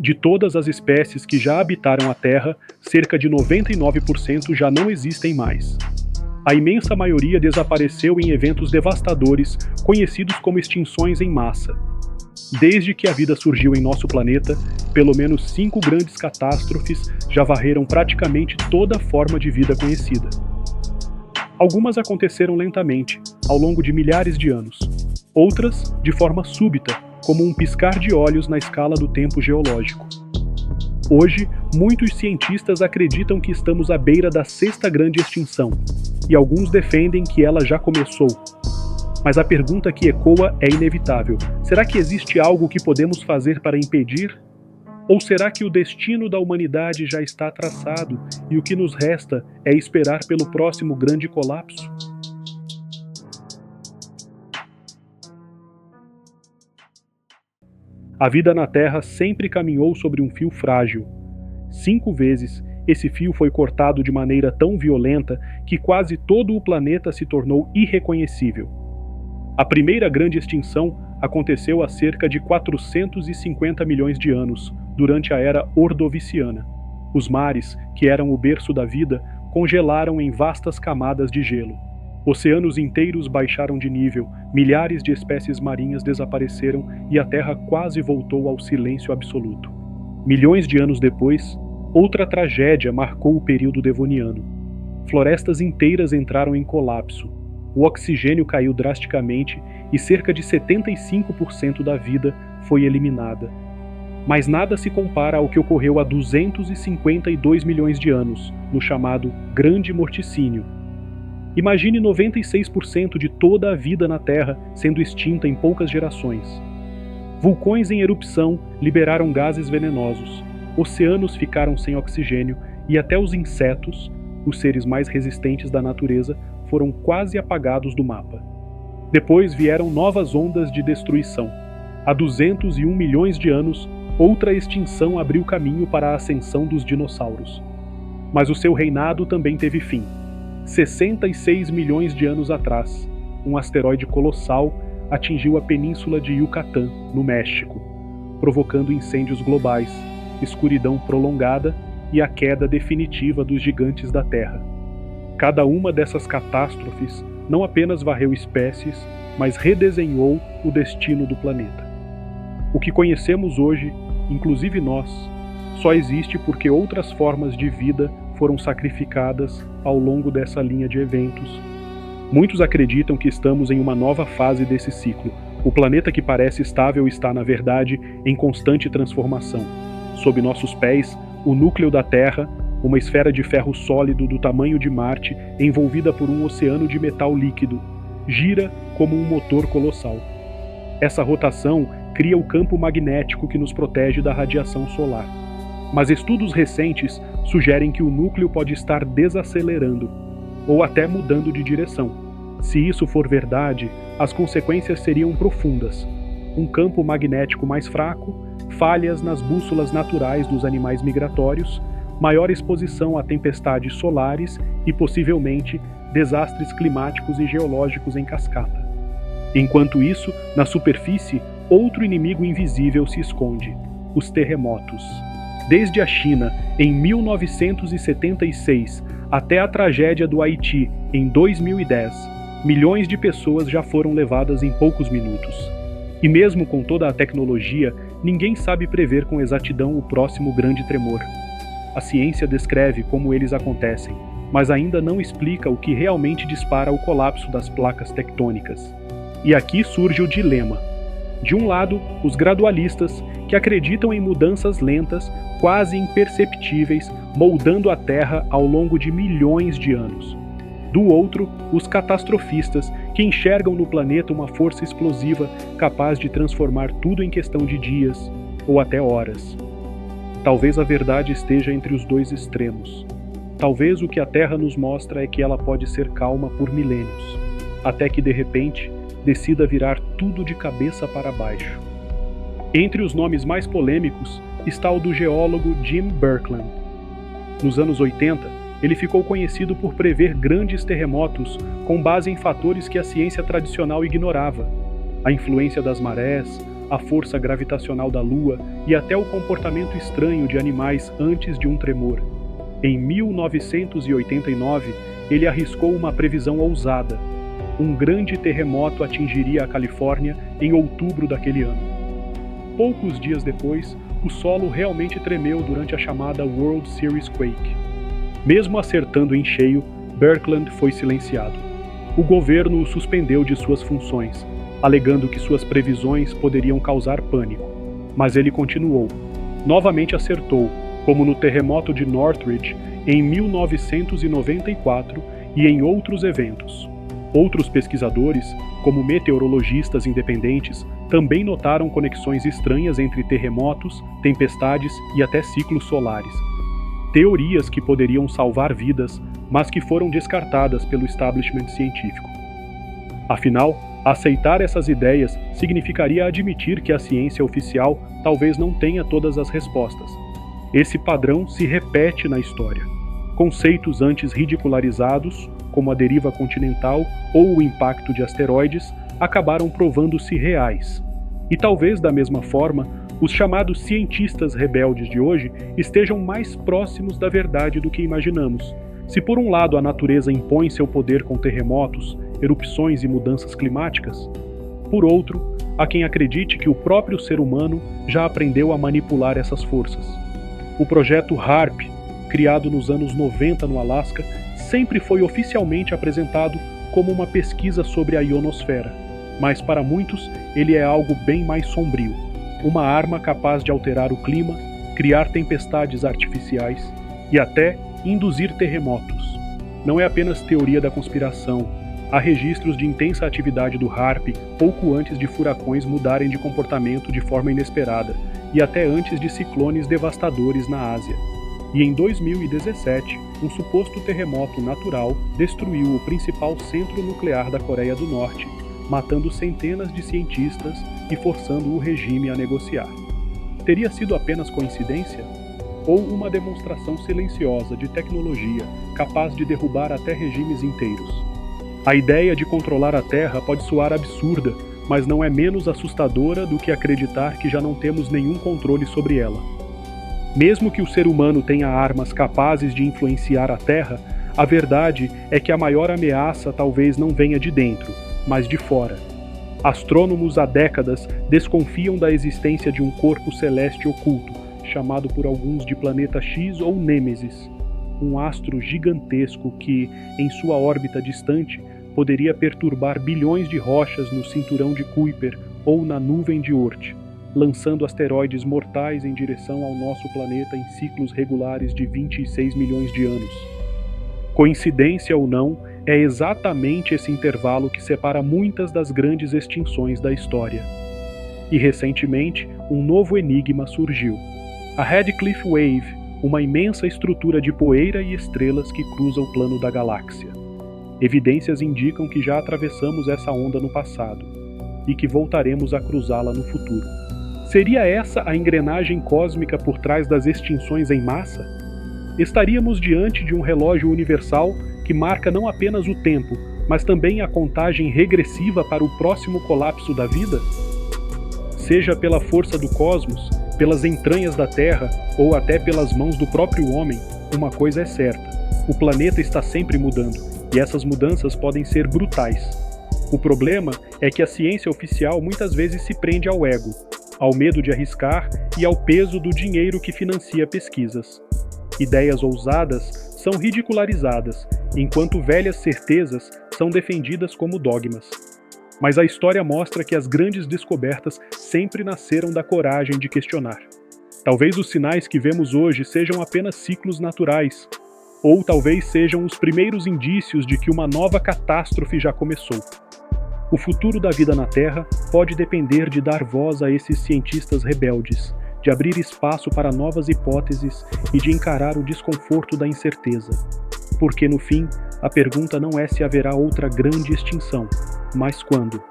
De todas as espécies que já habitaram a Terra, cerca de 99% já não existem mais. A imensa maioria desapareceu em eventos devastadores, conhecidos como extinções em massa. Desde que a vida surgiu em nosso planeta, pelo menos 5 grandes catástrofes já varreram praticamente toda forma de vida conhecida. Algumas aconteceram lentamente, ao longo de milhares de anos. Outras, de forma súbita, como um piscar de olhos na escala do tempo geológico. Hoje, muitos cientistas acreditam que estamos à beira da 6ª grande extinção, e alguns defendem que ela já começou. Mas a pergunta que ecoa é inevitável: será que existe algo que podemos fazer para impedir? Ou será que o destino da humanidade já está traçado e o que nos resta é esperar pelo próximo grande colapso? A vida na Terra sempre caminhou sobre um fio frágil. 5 vezes, esse fio foi cortado de maneira tão violenta que quase todo o planeta se tornou irreconhecível. A primeira grande extinção aconteceu há cerca de 450 milhões de anos, durante a Era Ordoviciana. Os mares, que eram o berço da vida, congelaram em vastas camadas de gelo. Oceanos inteiros baixaram de nível, milhares de espécies marinhas desapareceram e a Terra quase voltou ao silêncio absoluto. Milhões de anos depois, outra tragédia marcou o período devoniano. Florestas inteiras entraram em colapso. O oxigênio caiu drasticamente e cerca de 75% da vida foi eliminada. Mas nada se compara ao que ocorreu há 252 milhões de anos, no chamado Grande Morticínio. Imagine 96% de toda a vida na Terra sendo extinta em poucas gerações. Vulcões em erupção liberaram gases venenosos, oceanos ficaram sem oxigênio e até os insetos, os seres mais resistentes da natureza, foram quase apagados do mapa. Depois vieram novas ondas de destruição. Há 201 milhões de anos, outra extinção abriu caminho para a ascensão dos dinossauros. Mas o seu reinado também teve fim. 66 milhões de anos atrás, um asteroide colossal atingiu a península de Yucatán, no México, provocando incêndios globais, escuridão prolongada e a queda definitiva dos gigantes da Terra. Cada uma dessas catástrofes não apenas varreu espécies, mas redesenhou o destino do planeta. O que conhecemos hoje, inclusive nós, só existe porque outras formas de vida foram sacrificadas ao longo dessa linha de eventos. Muitos acreditam que estamos em uma nova fase desse ciclo. O planeta que parece estável está, na verdade, em constante transformação. Sob nossos pés, o núcleo da Terra, uma esfera de ferro sólido do tamanho de Marte, envolvida por um oceano de metal líquido, gira como um motor colossal. Essa rotação cria o campo magnético que nos protege da radiação solar. Mas estudos recentes sugerem que o núcleo pode estar desacelerando, ou até mudando de direção. Se isso for verdade, as consequências seriam profundas. Um campo magnético mais fraco, falhas nas bússolas naturais dos animais migratórios, maior exposição a tempestades solares e, possivelmente, desastres climáticos e geológicos em cascata. Enquanto isso, na superfície, outro inimigo invisível se esconde: os terremotos. Desde a China, em 1976, até a tragédia do Haiti, em 2010, milhões de pessoas já foram levadas em poucos minutos. E mesmo com toda a tecnologia, ninguém sabe prever com exatidão o próximo grande tremor. A ciência descreve como eles acontecem, mas ainda não explica o que realmente dispara o colapso das placas tectônicas. E aqui surge o dilema. De um lado, os gradualistas, que acreditam em mudanças lentas, quase imperceptíveis, moldando a Terra ao longo de milhões de anos. Do outro, os catastrofistas, que enxergam no planeta uma força explosiva capaz de transformar tudo em questão de dias, ou até horas. Talvez a verdade esteja entre os dois extremos. Talvez o que a Terra nos mostra é que ela pode ser calma por milênios, até que de repente decida virar tudo de cabeça para baixo. Entre os nomes mais polêmicos está o do geólogo Jim Birkeland. Nos anos 80, ele ficou conhecido por prever grandes terremotos com base em fatores que a ciência tradicional ignorava: a influência das marés, a força gravitacional da Lua e até o comportamento estranho de animais antes de um tremor. Em 1989, ele arriscou uma previsão ousada. Um grande terremoto atingiria a Califórnia em outubro daquele ano. Poucos dias depois, o solo realmente tremeu durante a chamada World Series Quake. Mesmo acertando em cheio, Birkeland foi silenciado. O governo o suspendeu de suas funções, alegando que suas previsões poderiam causar pânico. Mas ele continuou. Novamente acertou, como no terremoto de Northridge em 1994 e em outros eventos. Outros pesquisadores, como meteorologistas independentes, também notaram conexões estranhas entre terremotos, tempestades e até ciclos solares. Teorias que poderiam salvar vidas, mas que foram descartadas pelo establishment científico. Afinal, aceitar essas ideias significaria admitir que a ciência oficial talvez não tenha todas as respostas. Esse padrão se repete na história. Conceitos antes ridicularizados, como a deriva continental ou o impacto de asteroides, acabaram provando-se reais. E talvez da mesma forma, os chamados cientistas rebeldes de hoje estejam mais próximos da verdade do que imaginamos. Se por um lado a natureza impõe seu poder com terremotos, erupções e mudanças climáticas, por outro, há quem acredite que o próprio ser humano já aprendeu a manipular essas forças. O projeto HAARP, criado nos anos 90 no Alasca, sempre foi oficialmente apresentado como uma pesquisa sobre a ionosfera, mas para muitos ele é algo bem mais sombrio. Uma arma capaz de alterar o clima, criar tempestades artificiais e até induzir terremotos. Não é apenas teoria da conspiração. Há registros de intensa atividade do HAARP pouco antes de furacões mudarem de comportamento de forma inesperada e até antes de ciclones devastadores na Ásia. E em 2017, um suposto terremoto natural destruiu o principal centro nuclear da Coreia do Norte, matando centenas de cientistas e forçando o regime a negociar. Teria sido apenas coincidência? Ou uma demonstração silenciosa de tecnologia capaz de derrubar até regimes inteiros? A ideia de controlar a Terra pode soar absurda, mas não é menos assustadora do que acreditar que já não temos nenhum controle sobre ela. Mesmo que o ser humano tenha armas capazes de influenciar a Terra, a verdade é que a maior ameaça talvez não venha de dentro, mas de fora. Astrônomos há décadas desconfiam da existência de um corpo celeste oculto, chamado por alguns de Planeta X ou Nêmesis, um astro gigantesco que, em sua órbita distante, poderia perturbar bilhões de rochas no cinturão de Kuiper ou na nuvem de Oort, lançando asteroides mortais em direção ao nosso planeta em ciclos regulares de 26 milhões de anos. Coincidência ou não, é exatamente esse intervalo que separa muitas das grandes extinções da história. E recentemente, um novo enigma surgiu. A Redcliffe Wave, uma imensa estrutura de poeira e estrelas que cruza o plano da galáxia. Evidências indicam que já atravessamos essa onda no passado, e que voltaremos a cruzá-la no futuro. Seria essa a engrenagem cósmica por trás das extinções em massa? Estaríamos diante de um relógio universal que marca não apenas o tempo, mas também a contagem regressiva para o próximo colapso da vida? Seja pela força do cosmos, pelas entranhas da Terra ou até pelas mãos do próprio homem, uma coisa é certa: o planeta está sempre mudando, e essas mudanças podem ser brutais. O problema é que a ciência oficial muitas vezes se prende ao ego, ao medo de arriscar e ao peso do dinheiro que financia pesquisas. Ideias ousadas são ridicularizadas, enquanto velhas certezas são defendidas como dogmas. Mas a história mostra que as grandes descobertas sempre nasceram da coragem de questionar. Talvez os sinais que vemos hoje sejam apenas ciclos naturais, ou talvez sejam os primeiros indícios de que uma nova catástrofe já começou. O futuro da vida na Terra pode depender de dar voz a esses cientistas rebeldes, de abrir espaço para novas hipóteses e de encarar o desconforto da incerteza. Porque, no fim, a pergunta não é se haverá outra grande extinção, mas quando.